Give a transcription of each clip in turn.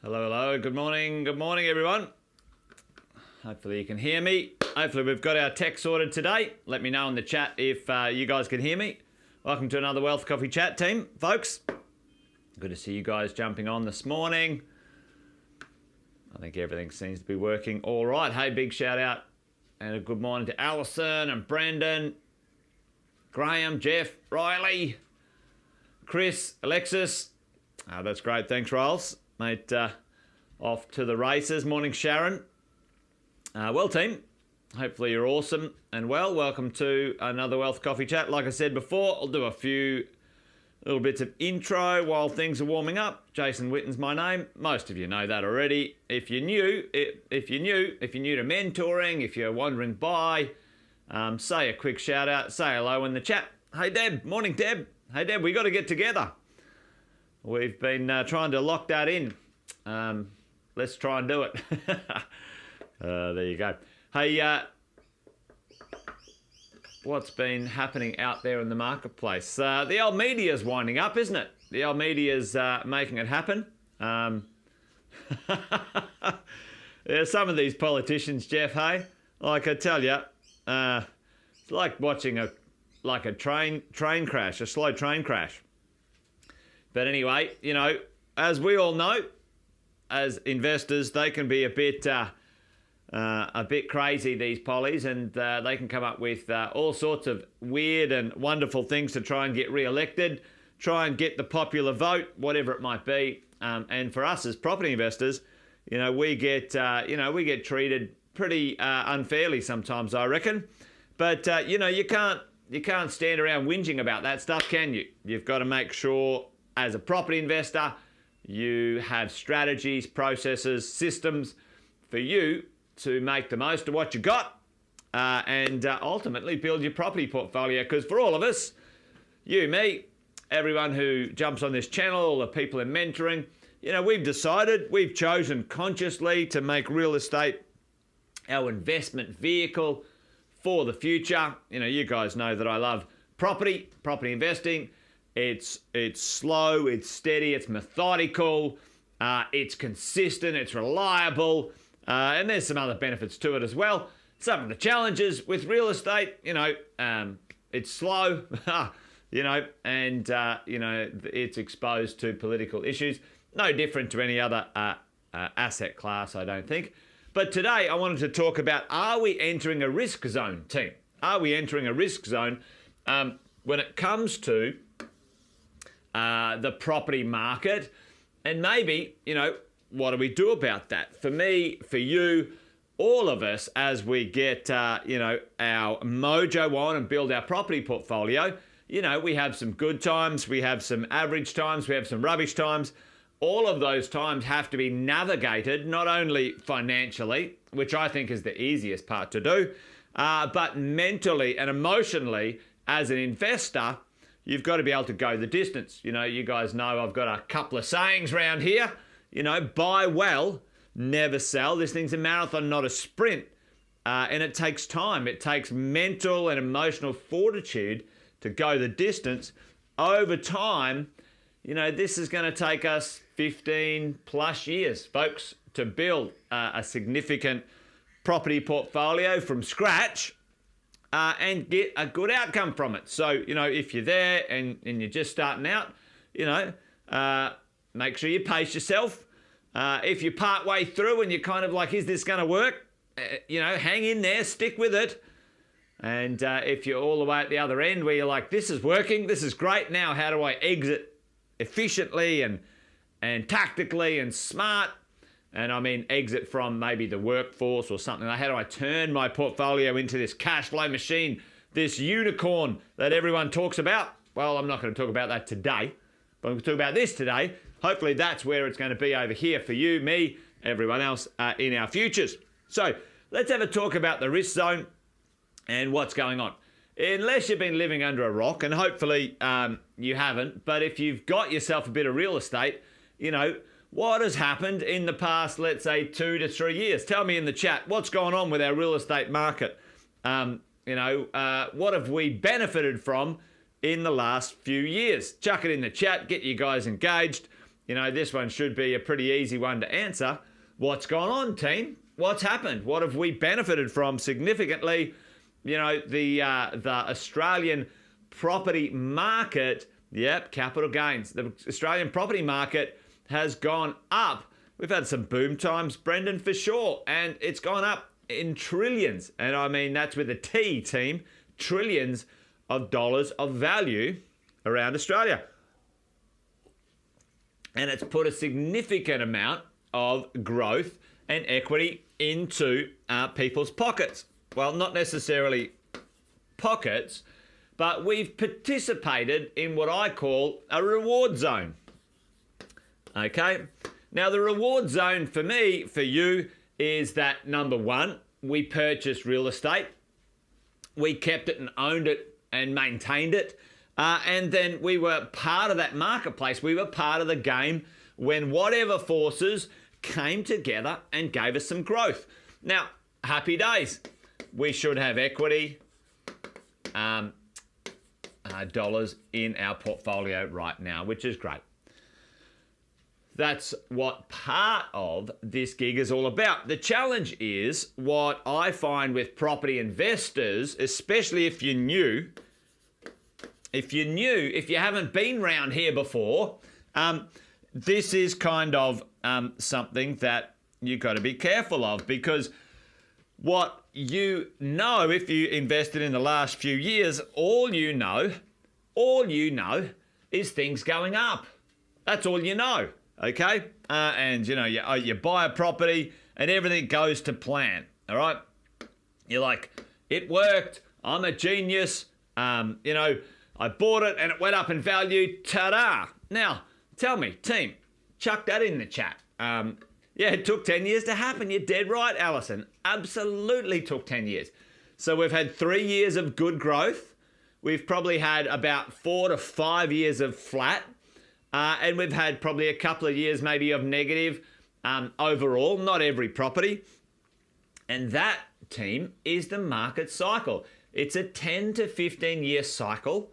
Hello, hello. Good morning, everyone. Hopefully you can hear me. Hopefully we've got our tech sorted today. Let me know in the chat if you guys can hear me. Welcome to another Wealth Coffee Chat team, folks. Good to see you guys jumping on this morning. I think everything seems to be working all right. Hey, big shout out and a good morning to Alison and Brendan, Graham, Jeff, Riley, Chris, Alexis. That's great. Thanks, Riles. Mate, off to the races. Morning, Sharon. Well, team, hopefully you're awesome and well. Welcome to another Wealth Coffee Chat. Like I said before, I'll do a few little bits of intro while things are warming up. Jason Witten's my name. Most of you know that already. If you're new to mentoring, if you're wandering by, say a quick shout out, say hello in the chat. Hey, Deb. Morning, Deb. Hey, Deb, we got to get together. We've been trying to lock that in. Let's try and do it. There you go. Hey, what's been happening out there in the marketplace? The old media's winding up, isn't it? The old media's making it happen. Yeah, some of these politicians, Jeff, hey? Like I tell you, it's like watching a train crash, a slow train crash. But anyway, you know, as we all know, as investors, they can be a bit crazy, these pollies, and they can come up with all sorts of weird and wonderful things to try and get re-elected, try and get the popular vote, whatever it might be. And for us as property investors, you know, we get treated pretty unfairly sometimes, I reckon. But you know, you can't stand around whinging about that stuff, can you? You've got to make sure, as a property investor, you have strategies, processes, systems for you to make the most of what you got and ultimately build your property portfolio. Because for all of us, you, me, everyone who jumps on this channel, all the people in mentoring, you know, we've chosen consciously to make real estate our investment vehicle for the future. You know, you guys know that I love property investing. It's slow, it's steady, it's methodical, it's consistent, it's reliable, and there's some other benefits to it as well. Some of the challenges with real estate, you know, it's slow, you know, and, you know, it's exposed to political issues. No different to any other asset class, I don't think. But today I wanted to talk about, are we entering a risk zone, team? Are we entering a risk zone when it comes to the property market? And maybe, you know, what do we do about that? For me, for you, all of us, as we get, you know, our mojo on and build our property portfolio, you know, we have some good times, we have some average times, we have some rubbish times. All of those times have to be navigated, not only financially, which I think is the easiest part to do, but mentally and emotionally as an investor. You've got to be able to go the distance. You know, you guys know I've got a couple of sayings around here. You know, buy well, never sell. This thing's a marathon, not a sprint. And it takes time. It takes mental and emotional fortitude to go the distance. Over time, you know, this is going to take us 15 plus years, folks, to build a significant property portfolio from scratch. And get a good outcome from it. So, you know, if you're there and you're just starting out, you know, make sure you pace yourself. If you're part way through and you're kind of like, is this going to work? You know, hang in there, stick with it. And if you're all the way at the other end where you're like, this is working, this is great, now how do I exit efficiently and tactically and smart? And I mean, exit from maybe the workforce or something. Like, how do I turn my portfolio into this cash flow machine, this unicorn that everyone talks about? Well, I'm not going to talk about that today, but I'm going to talk about this today. Hopefully that's where it's going to be over here for you, me, everyone else in our futures. So let's have a talk about the risk zone and what's going on. Unless you've been living under a rock, and hopefully you haven't, but if you've got yourself a bit of real estate, you know, what has happened in the past, let's say, 2 to 3 years? Tell me in the chat, what's gone on with our real estate market? You know, what have we benefited from in the last few years? Chuck it in the chat, get you guys engaged. this one should be a pretty easy one to answer. What's gone on, team? What's happened? What have we benefited from significantly? The Australian property market, capital gains. The Australian property market has gone up. We've had some boom times, Brendan, for sure, and it's gone up in trillions. And I mean, that's with a T, team. Trillions of dollars of value around Australia. And it's put a significant amount of growth and equity into people's pockets. Well, not necessarily pockets, but we've participated in what I call a reward zone. Okay? Now, the reward zone for me, for you, is that number one, we purchased real estate. We kept it and owned it and maintained it. And then we were part of that marketplace. We were part of the game when whatever forces came together and gave us some growth. Now, happy days. We should have equity dollars in our portfolio right now, which is great. That's what part of this gig is all about. The challenge is what I find with property investors, especially if you're new, if you haven't been round here before, this is kind of something that you've got to be careful of, because what if you invested in the last few years, all you know is things going up. That's all you know, okay? And you buy a property and everything goes to plan, all right? You're like, it worked, I'm a genius, I bought it and it went up in value, ta-da. Now, tell me, team, chuck that in the chat. It took 10 years to happen. You're dead right, Alison. Absolutely took 10 years. So we've had 3 years of good growth. We've probably had about 4 to 5 years of flat. And we've had probably a couple of years maybe of negative overall, not every property. And that, team, is the market cycle. It's a 10 to 15 year cycle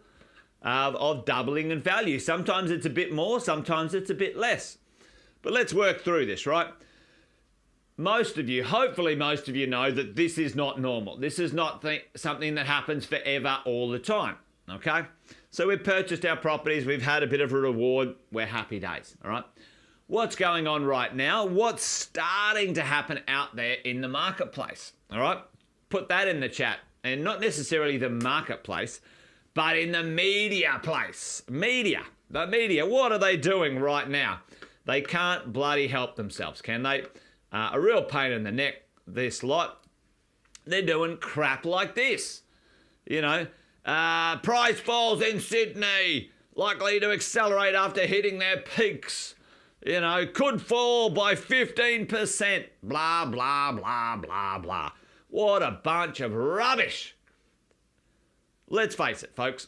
of doubling in value. Sometimes it's a bit more, sometimes it's a bit less. But let's work through this, right? Hopefully most of you know that this is not normal. This is not something that happens forever all the time, okay? So we've purchased our properties, we've had a bit of a reward, we're happy days, all right? What's going on right now? What's starting to happen out there in the marketplace, all right? Put that in the chat. And not necessarily the marketplace, but in the media place. The media, what are they doing right now? They can't bloody help themselves, can they? A real pain in the neck, this lot. They're doing crap like this. Price falls in Sydney, likely to accelerate after hitting their peaks. Could fall by 15%. Blah, blah, blah, blah, blah. What a bunch of rubbish. Let's face it, folks.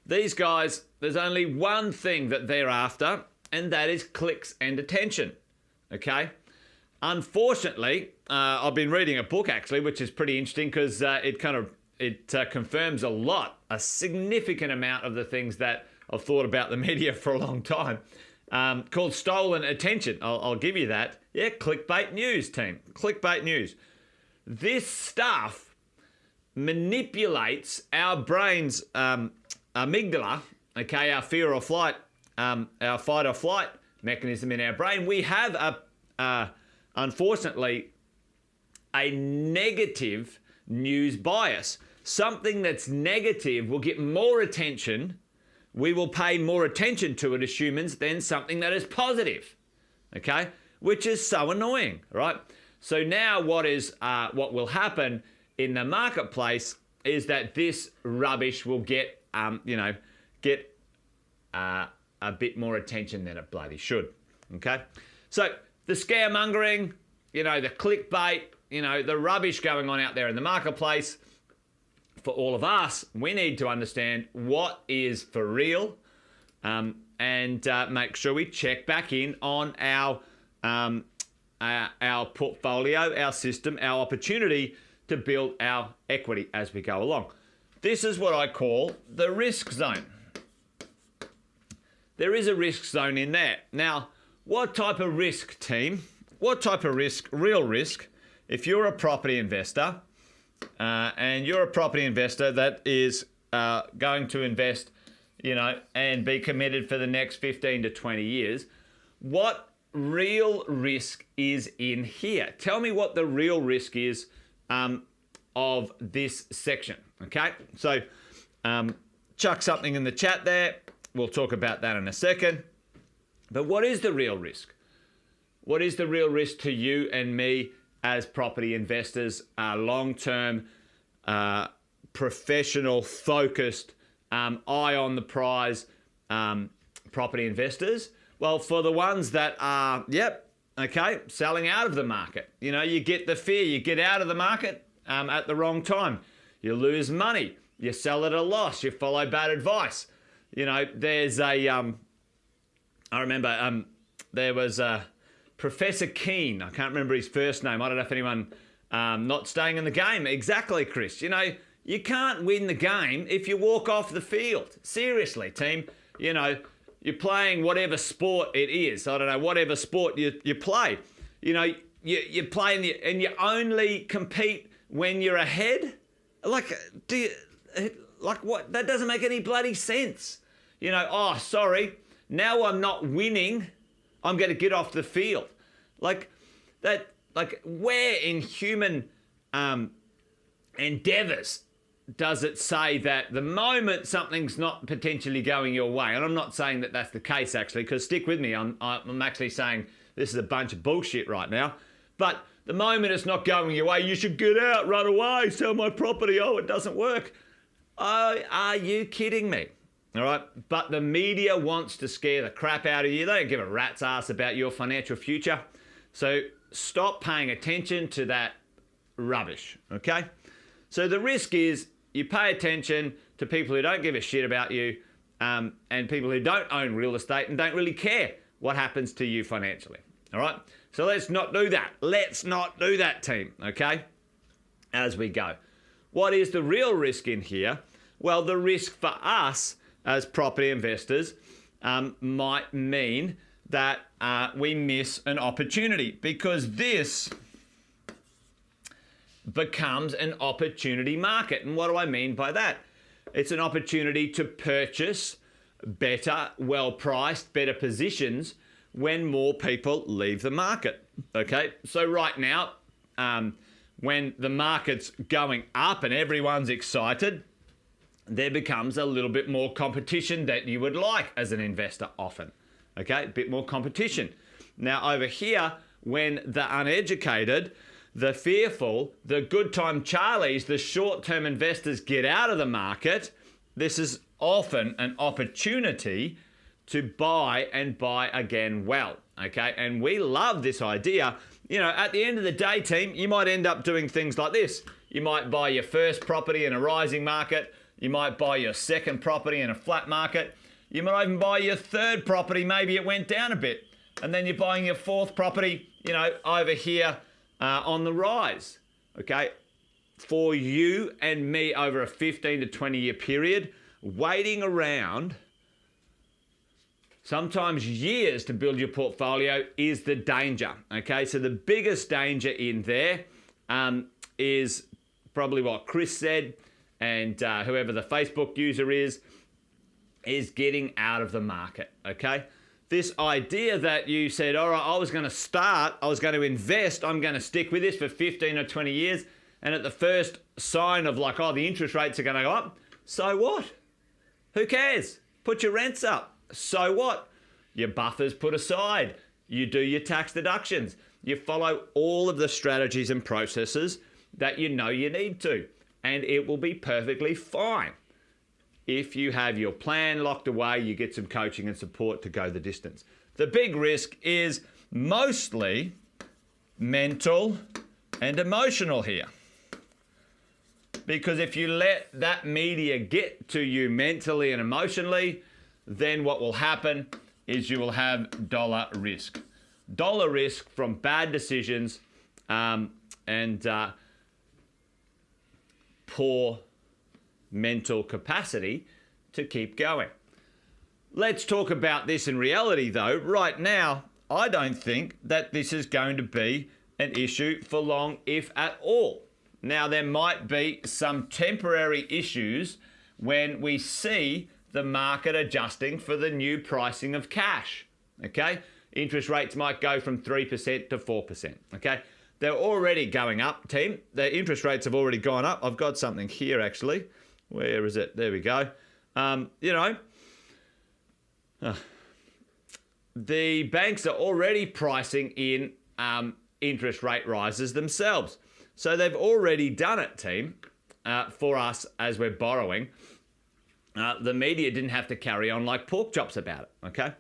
These guys, there's only one thing that they're after, and that is clicks and attention. Okay? Unfortunately, I've been reading a book actually, which is pretty interesting because it confirms a significant amount of the things that I've thought about the media for a long time. Called Stolen Attention. I'll give you that. Yeah, clickbait news, team. Clickbait news. This stuff manipulates our brain's amygdala, okay, our fear or flight, our fight or flight mechanism in our brain. We have unfortunately, a negative news bias. Something that's negative will get more attention. We will pay more attention to it as humans than something that is positive, okay? Which is so annoying, right? So now what will happen in the marketplace is that this rubbish will get a bit more attention than it bloody should, okay? So the scaremongering, the clickbait, the rubbish going on out there in the marketplace, for all of us, we need to understand what is for real and make sure we check back in on our portfolio, our system, our opportunity to build our equity as we go along. This is what I call the risk zone. there is a risk zone in there. Now, what type of risk, team? What type of risk, real risk, if you're a property investor and you're a property investor that is going to invest, and be committed for the next 15 to 20 years, what real risk is in here? Tell me what the real risk is of this section, okay? So chuck something in the chat there. We'll talk about that in a second. But what is the real risk? What is the real risk to you and me as property investors, long-term, professional, focused, eye on the prize property investors? Well, for the ones that are, selling out of the market. You get the fear, you get out of the market at the wrong time. You lose money, you sell at a loss, you follow bad advice. There's I remember there was Professor Keane. I can't remember his first name. I don't know if anyone not staying in the game. Exactly, Chris. You can't win the game if you walk off the field. Seriously, team. You're playing whatever sport it is. I don't know, whatever sport you play. You play and you only compete when you're ahead. What? That doesn't make any bloody sense. Sorry, now I'm not winning, I'm going to get off the field. Where in human endeavors does it say that the moment something's not potentially going your way, and I'm not saying that that's the case actually, because stick with me, I'm actually saying this is a bunch of bullshit right now, but the moment it's not going your way, you should get out, run away, sell my property, it doesn't work. Oh, are you kidding me? All right, but the media wants to scare the crap out of you. They don't give a rat's ass about your financial future. So stop paying attention to that rubbish, okay? So the risk is you pay attention to people who don't give a shit about you and people who don't own real estate and don't really care what happens to you financially, all right? So let's not do that. Let's not do that, team, okay? As we go. What is the real risk in here? Well, the risk for us as property investors might mean that we miss an opportunity, because this becomes an opportunity market. And what do I mean by that? It's an opportunity to purchase better, well-priced, better positions when more people leave the market, okay? So right now, when the market's going up and everyone's excited, there becomes a little bit more competition that you would like as an investor often, okay? A bit more competition. Now over here, when the uneducated, the fearful, the good time Charlies, the short-term investors get out of the market, this is often an opportunity to buy and buy again well, okay? And we love this idea. At the end of the day, team, you might end up doing things like this. You might buy your first property in a rising market. You might buy your second property in a flat market. You might even buy your third property, maybe it went down a bit. And then you're buying your fourth property, over here on the rise, okay? For you and me over a 15 to 20 year period, waiting around sometimes years to build your portfolio is the danger, okay? So the biggest danger in there is probably what Chris said, and whoever the Facebook user is getting out of the market, okay? This idea that you said, all right, I was going to invest, I'm going to stick with this for 15 or 20 years, and at the first sign of the interest rates are going to go up, so what? Who cares? Put your rents up. So what? Your buffers put aside. You do your tax deductions. You follow all of the strategies and processes that you know you need to, and it will be perfectly fine. If you have your plan locked away, you get some coaching and support to go the distance. The big risk is mostly mental and emotional here. Because if you let that media get to you mentally and emotionally, then what will happen is you will have dollar risk. Dollar risk from bad decisions and poor mental capacity to keep going. let's talk about this in reality, though. Right now, I don't think that this is going to be an issue for long, if at all. Now, there might be some temporary issues when we see the market adjusting for the new pricing of cash, okay? Interest rates might go from 3% to 4%, okay? They're already going up, team. The interest rates have already gone up. I've got something here, actually. Where is it? There we go. The banks are already pricing in interest rate rises themselves. So they've already done it, team, for us as we're borrowing. The media didn't have to carry on like pork chops about it, okay?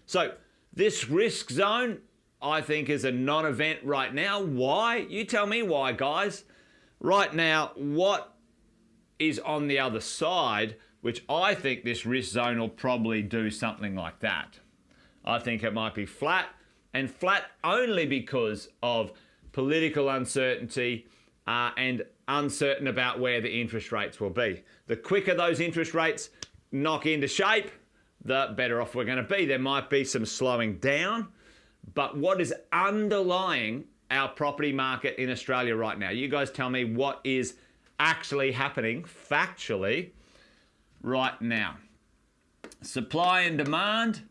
So this risk zone, I think, is a non-event right now. Why? You tell me why, guys. Right now, what is on the other side, which I think this risk zone will probably do something like that. I think it might be flat, and flat only because of political uncertainty and uncertain about where the interest rates will be. The quicker those interest rates knock into shape, the better off we're going to be. There might be some slowing down, but what is underlying our property market in Australia right now? You guys tell me what is actually happening factually right now. Supply and demand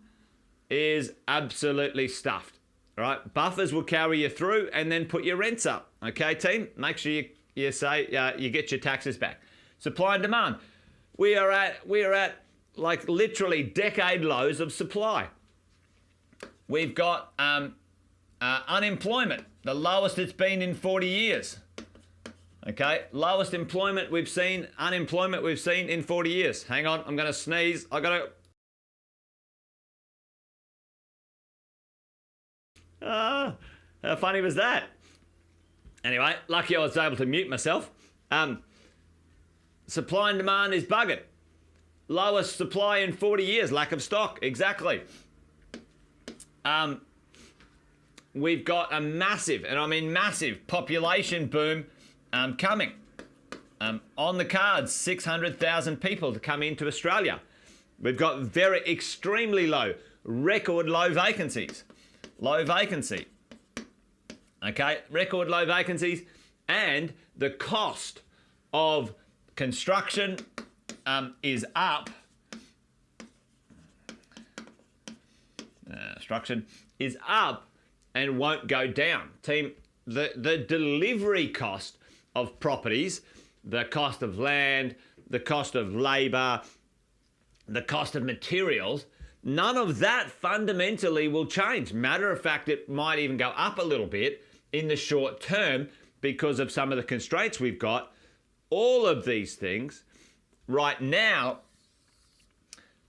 is absolutely stuffed. All right, buffers will carry you through and then put your rents up. Okay, team, make sure you say you get your taxes back. Supply and demand, we are at like literally decade lows of supply. We've got unemployment, the lowest it's been in 40 years. Okay, lowest unemployment we've seen in 40 years. Hang on, I'm going to sneeze. How funny was that? Anyway, lucky I was able to mute myself. Supply and demand is buggered. Lowest supply in 40 years, lack of stock, exactly. We've got a massive, and I mean massive, population boom coming. On the cards, 600,000 people to come into Australia. We've got extremely low, record low vacancies. Low vacancy. Okay, record low vacancies, and the cost of construction is up. Construction is up and won't go down. Team, the delivery cost of properties, the cost of land, the cost of labour, the cost of materials, none of that fundamentally will change. Matter of fact, it might even go up a little bit in the short term because of some of the constraints we've got. All of these things right now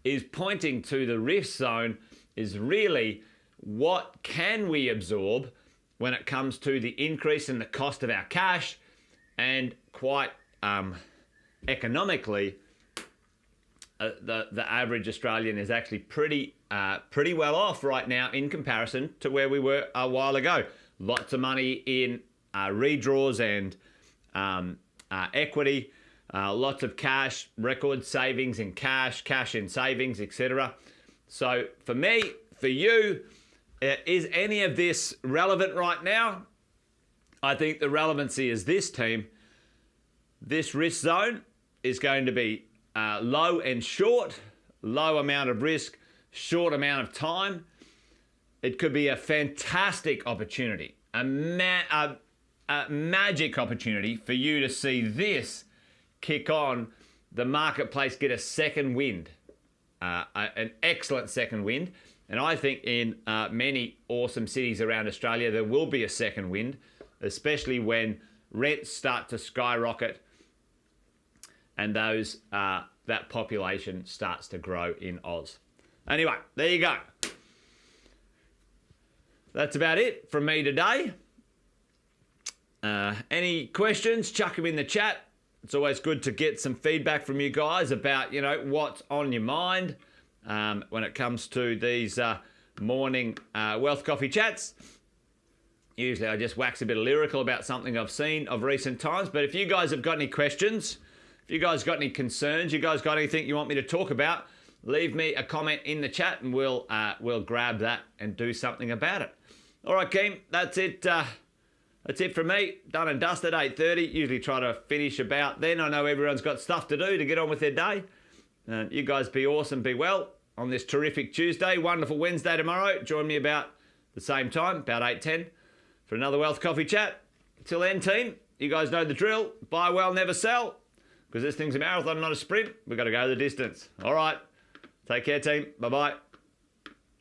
is pointing to the risk zone is really what can we absorb when it comes to the increase in the cost of our cash, and quite economically, the average Australian is actually pretty well off right now in comparison to where we were a while ago. Lots of money in redraws and equity, lots of cash, record savings in cash in savings, etc. So for me, for you, is any of this relevant right now? I think the relevancy is this, team. This risk zone is going to be low and short, low amount of risk, short amount of time. It could be a fantastic opportunity, a magic opportunity for you to see this kick on, the marketplace get a second wind, an excellent second wind. And I think in many awesome cities around Australia, there will be a second wind, especially when rents start to skyrocket and that population starts to grow in Oz. Anyway, there you go. That's about it from me today. Any questions, chuck them in the chat. It's always good to get some feedback from you guys about, what's on your mind when it comes to these morning Wealth Coffee chats. Usually I just wax a bit of lyrical about something I've seen of recent times. But if you guys have got any questions, if you guys got any concerns, you guys got anything you want me to talk about, leave me a comment in the chat and we'll grab that and do something about it. All right, Keem, that's it. That's it from me. Done and dusted, 8:30. Usually try to finish about then. I know everyone's got stuff to do to get on with their day. You guys be awesome, be well on this terrific Tuesday. Wonderful Wednesday tomorrow. Join me about the same time, about 8:10, for another Wealth Coffee Chat. Till then, team, you guys know the drill. Buy well, never sell. Because this thing's a marathon, not a sprint. We've got to go the distance. All right. Take care, team. Bye-bye.